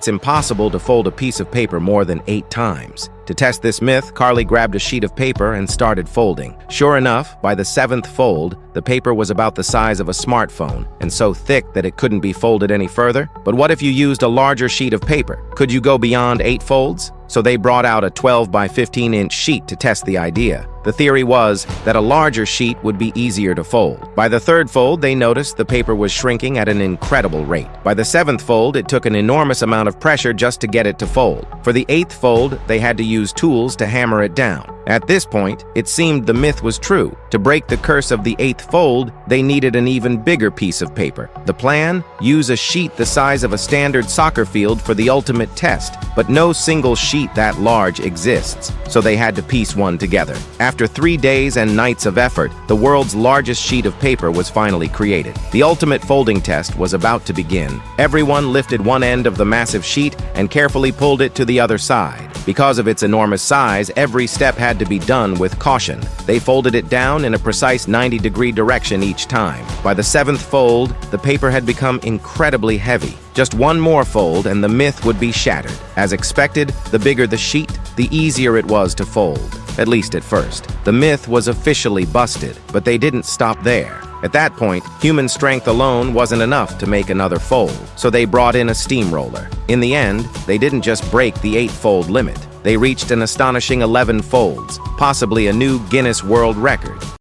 it's impossible to fold a piece of paper more than 8 times. To test this myth, Carly grabbed a sheet of paper and started folding. Sure enough, by the 7th fold, the paper was about the size of a smartphone and so thick that it couldn't be folded any further. But what if you used a larger sheet of paper? Could you go beyond 8 folds? So they brought out a 12 by 15-inch sheet to test the idea. The theory was that a larger sheet would be easier to fold. By the 3rd fold, they noticed the paper was shrinking at an incredible rate. By the 7th fold, it took an enormous amount of pressure just to get it to fold. For the 8th fold, they had to use tools to hammer it down. At this point, it seemed the myth was true. To break the curse of the 8th fold, they needed an even bigger piece of paper. The plan? Use a sheet the size of a standard soccer field for the ultimate test. But no single sheet that large exists, so they had to piece one together. After 3 days and nights of effort, the world's largest sheet of paper was finally created. The ultimate folding test was about to begin. Everyone lifted one end of the massive sheet and carefully pulled it to the other side. Because of its enormous size, every step had to be done with caution. They folded it down in a precise 90-degree direction each time. By the 7th fold, the paper had become incredibly heavy. Just one more fold and the myth would be shattered. As expected, the bigger the sheet, the easier it was to fold, at least at first. The myth was officially busted, but they didn't stop there. At that point, human strength alone wasn't enough to make another fold, so they brought in a steamroller. In the end, they didn't just break the 8-fold limit. They reached an astonishing 11 folds, possibly a new Guinness World Record.